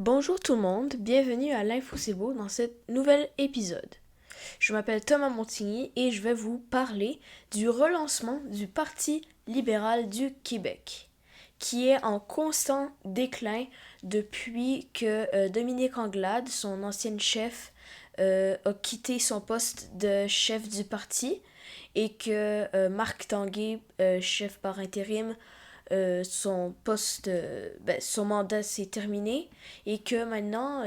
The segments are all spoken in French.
Bonjour tout le monde, bienvenue à l'Info C'est Beau dans ce nouvel épisode. Je m'appelle Thomas Montigny et je vais vous parler du relancement du Parti libéral du Québec, qui est en constant déclin depuis que Dominique Anglade, son ancienne chef, a quitté son poste de chef du parti et que Marc Tanguay, chef par intérim, son mandat s'est terminé et que maintenant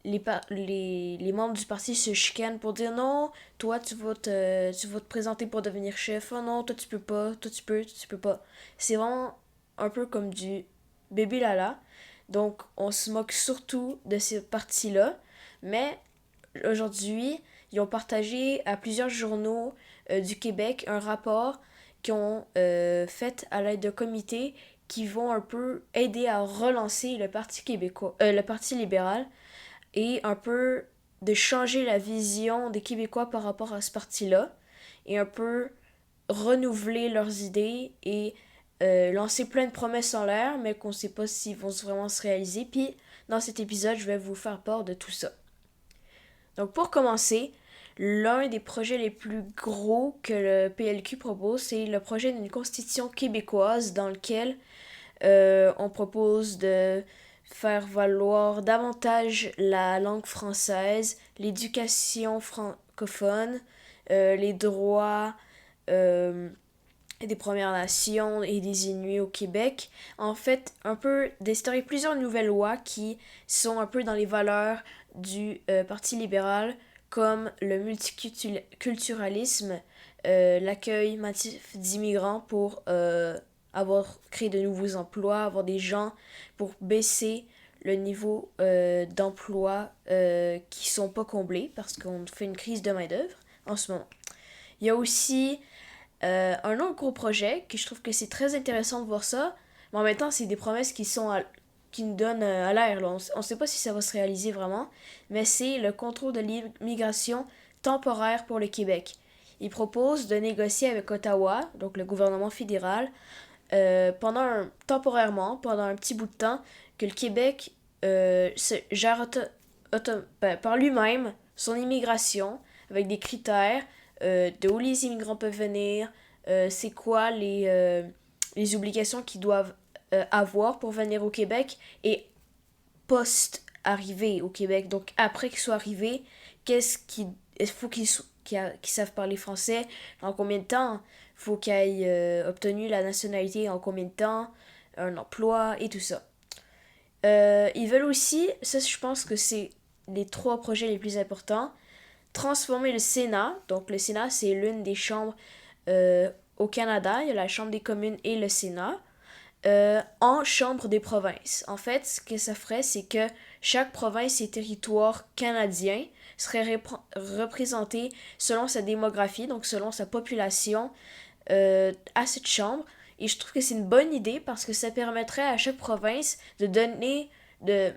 les membres du parti se chicanent pour dire non, toi tu vas te présenter pour devenir chef, oh non, toi tu peux pas, toi tu peux pas. C'est vraiment un peu comme du bébé lala. Donc on se moque surtout de ces partis-là, mais aujourd'hui, ils ont partagé à plusieurs journaux du Québec un rapport qu'ils ont fait à l'aide de comités qui vont un peu aider à relancer le Parti québécois, le Parti libéral et un peu de changer la vision des Québécois par rapport à ce parti-là et un peu renouveler leurs idées et lancer plein de promesses en l'air, mais qu'on ne sait pas s'ils vont vraiment se réaliser. Puis dans cet épisode, je vais vous faire part de tout ça. Donc pour commencer, l'un des projets les plus gros que le PLQ propose, c'est le projet d'une constitution québécoise dans lequel on propose de faire valoir davantage la langue française, l'éducation francophone, les droits des Premières Nations et des Inuits au Québec. En fait, un peu d'instaurer plusieurs nouvelles lois qui sont un peu dans les valeurs du Parti libéral, comme le multiculturalisme, l'accueil massif d'immigrants pour avoir créé de nouveaux emplois, avoir des gens pour baisser le niveau d'emploi qui sont pas comblés parce qu'on fait une crise de main-d'œuvre en ce moment. Il y a aussi un autre gros projet que je trouve que c'est très intéressant de voir ça, mais en même temps, c'est des promesses qui nous donnent à l'air. On ne sait pas si ça va se réaliser vraiment, mais c'est le contrôle de l'immigration temporaire pour le Québec. Il propose de négocier avec Ottawa, donc le gouvernement fédéral, temporairement, pendant un petit bout de temps, que le Québec se gère par lui-même son immigration avec des critères de où les immigrants peuvent venir, c'est quoi les obligations qu'ils doivent avoir pour venir au Québec et post-arrivée au Québec. Donc après qu'ils soient arrivés, il faut qu'ils savent parler français, en combien de temps, il faut qu'ils aient obtenu la nationalité en combien de temps, un emploi et tout ça. Ils veulent aussi, ça je pense que c'est les trois projets les plus importants, transformer le Sénat. Donc le Sénat, c'est l'une des chambres au Canada. Il y a la Chambre des communes et le Sénat. En chambre des provinces. En fait, ce que ça ferait, c'est que chaque province et territoire canadien serait représenté selon sa démographie, donc selon sa population, à cette chambre. Et je trouve que c'est une bonne idée parce que ça permettrait à chaque province de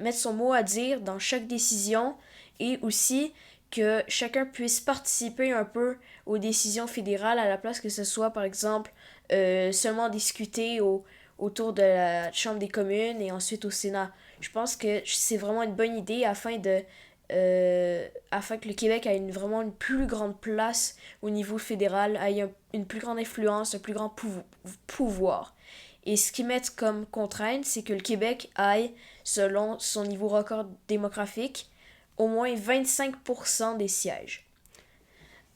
mettre son mot à dire dans chaque décision et aussi que chacun puisse participer un peu aux décisions fédérales à la place que ce soit, par exemple, seulement discuter autour de la Chambre des communes et ensuite au Sénat. Je pense que c'est vraiment une bonne idée afin que le Québec ait vraiment une plus grande place au niveau fédéral, ait une plus grande influence, un plus grand pouvoir. Et ce qu'ils mettent comme contrainte, c'est que le Québec aille, selon son niveau record démographique, au moins 25% des sièges.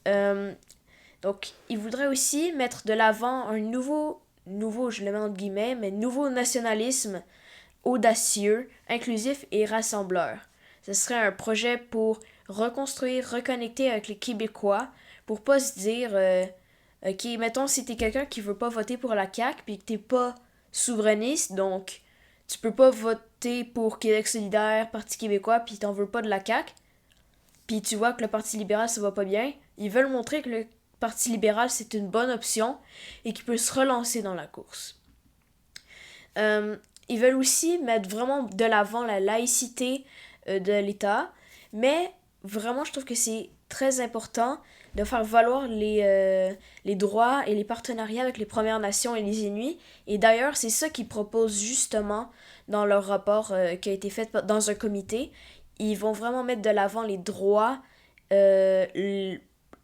Euh, donc, ils voudraient aussi mettre de l'avant un nouveau, je le mets entre guillemets, mais nouveau nationalisme audacieux, inclusif et rassembleur. Ce serait un projet pour reconstruire, reconnecter avec les Québécois, pour pas se dire, ok, mettons si t'es quelqu'un qui veut pas voter pour la CAQ, puis que t'es pas souverainiste, donc tu peux pas voter pour Québec solidaire, Parti québécois, puis t'en veux pas de la CAQ, puis tu vois que le Parti libéral ça va pas bien, ils veulent montrer que le Parti libéral c'est une bonne option et qu'il peut se relancer dans la course. Ils veulent aussi mettre vraiment de l'avant la laïcité de l'État, mais vraiment je trouve que c'est très important de faire valoir les droits et les partenariats avec les Premières Nations et les Inuits. Et d'ailleurs, c'est ça qu'ils proposent justement dans leur rapport qui a été fait dans un comité. Ils vont vraiment mettre de l'avant les droits,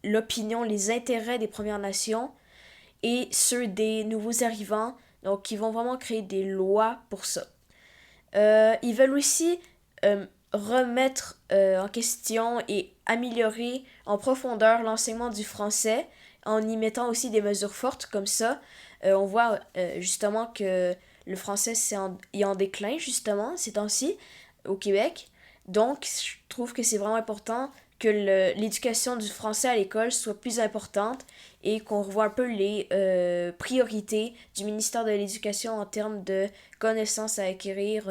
l'opinion, les intérêts des Premières Nations et ceux des nouveaux arrivants. Donc, ils vont vraiment créer des lois pour ça. Ils veulent aussi remettre en question et améliorer en profondeur l'enseignement du français en y mettant aussi des mesures fortes comme ça. On voit justement que le français est en déclin justement ces temps-ci au Québec. Donc, je trouve que c'est vraiment important que l'éducation du français à l'école soit plus importante et qu'on revoie un peu les priorités du ministère de l'Éducation en termes de connaissances à acquérir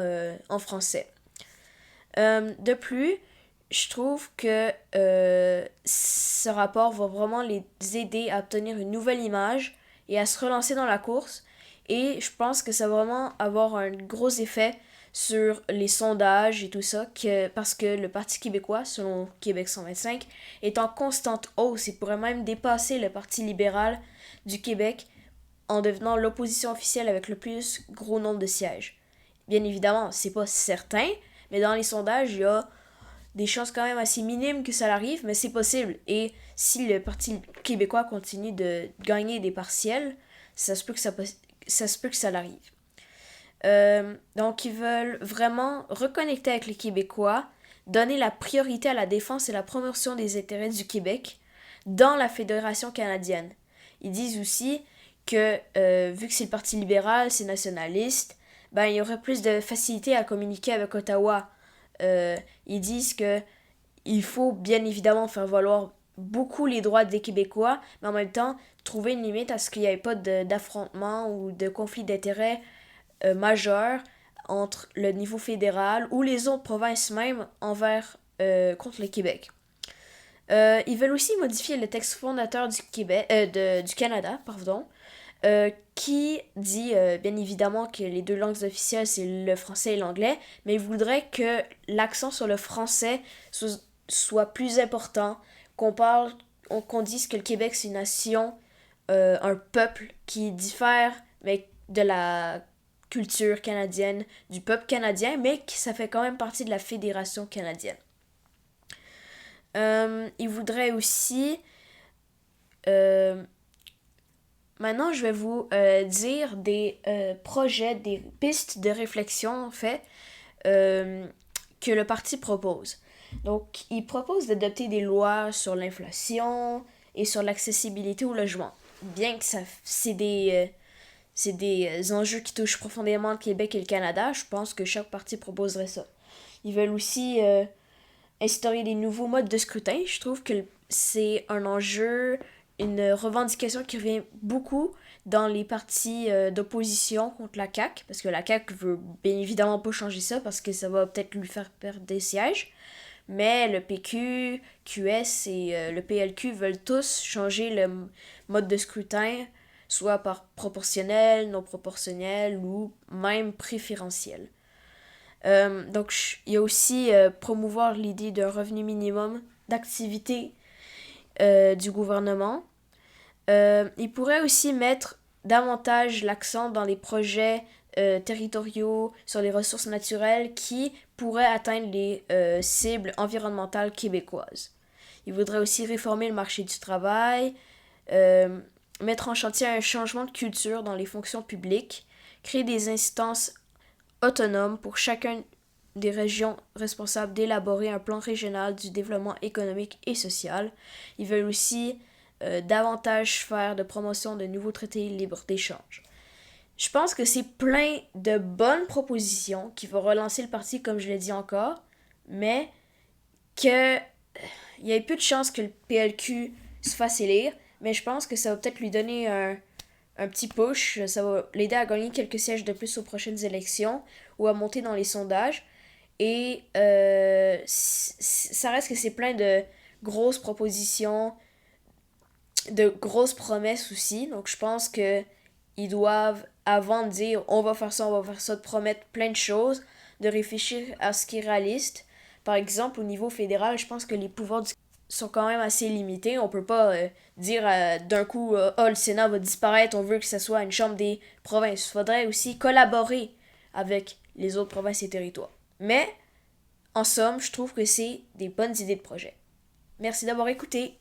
en français. De plus, je trouve que ce rapport va vraiment les aider à obtenir une nouvelle image et à se relancer dans la course. Et je pense que ça va vraiment avoir un gros effet sur les sondages et tout ça, parce que le Parti québécois, selon Québec 125, est en constante hausse et pourrait même dépasser le Parti libéral du Québec en devenant l'opposition officielle avec le plus gros nombre de sièges. Bien évidemment, c'est pas certain, mais dans les sondages, il y a des chances quand même assez minimes que ça arrive, mais c'est possible. Et si le Parti québécois continue de gagner des partiels, ça se peut que ça l'arrive. Donc, ils veulent vraiment reconnecter avec les Québécois, donner la priorité à la défense et la promotion des intérêts du Québec dans la Fédération canadienne. Ils disent aussi que, vu que c'est le Parti libéral, c'est nationaliste, ben, il y aurait plus de facilité à communiquer avec Ottawa. Ils disent que il faut bien évidemment faire valoir beaucoup les droits des Québécois, mais en même temps trouver une limite à ce qu'il n'y ait pas d'affrontement ou de conflit d'intérêts majeur entre le niveau fédéral ou les autres provinces même contre le Québec. Ils veulent aussi modifier le texte fondateur du Canada, qui dit bien évidemment que les deux langues officielles c'est le français et l'anglais, mais ils voudraient que l'accent sur le français soit plus important, qu'on dise que le Québec c'est une nation, un peuple qui diffère mais de la culture canadienne, du peuple canadien, mais que ça fait quand même partie de la Fédération canadienne. Il voudrait aussi... maintenant, je vais vous dire des projets, des pistes de réflexion, en fait, que le parti propose. Donc, il propose d'adopter des lois sur l'inflation et sur l'accessibilité au logement. Bien que c'est des enjeux qui touchent profondément le Québec et le Canada, je pense que chaque parti proposerait ça. Ils veulent aussi instaurer des nouveaux modes de scrutin. Je trouve que c'est un enjeu, une revendication qui revient beaucoup dans les partis d'opposition contre la CAQ, parce que la CAQ veut bien évidemment pas changer ça, parce que ça va peut-être lui faire perdre des sièges. Mais le PQ, QS et le PLQ veulent tous changer le mode de scrutin, soit par proportionnel, non proportionnel ou même préférentiel. Donc, il y a aussi promouvoir l'idée d'un revenu minimum d'activité du gouvernement. Il pourrait aussi mettre davantage l'accent dans les projets territoriaux sur les ressources naturelles qui pourraient atteindre les cibles environnementales québécoises. Il voudrait aussi réformer le marché du travail, mettre en chantier un changement de culture dans les fonctions publiques, créer des instances autonomes pour chacune des régions responsables d'élaborer un plan régional du développement économique et social. Ils veulent aussi davantage faire de promotion de nouveaux traités libres d'échange. Je pense que c'est plein de bonnes propositions qui vont relancer le parti, comme je l'ai dit encore, mais que il y a peu de chances que le PLQ se fasse élire, mais je pense que ça va peut-être lui donner un petit push, ça va l'aider à gagner quelques sièges de plus aux prochaines élections ou à monter dans les sondages. Et ça reste que c'est plein de grosses propositions, de grosses promesses aussi. Donc je pense que ils doivent, avant de dire on va faire ça, de promettre plein de choses, de réfléchir à ce qui est réaliste. Par exemple, au niveau fédéral, je pense que les pouvoirs sont quand même assez limités. On peut pas dire d'un coup oh, le Sénat va disparaître, on veut que ce soit une chambre des provinces. Il faudrait aussi collaborer avec les autres provinces et territoires. Mais, en somme, je trouve que c'est des bonnes idées de projet. Merci d'avoir écouté.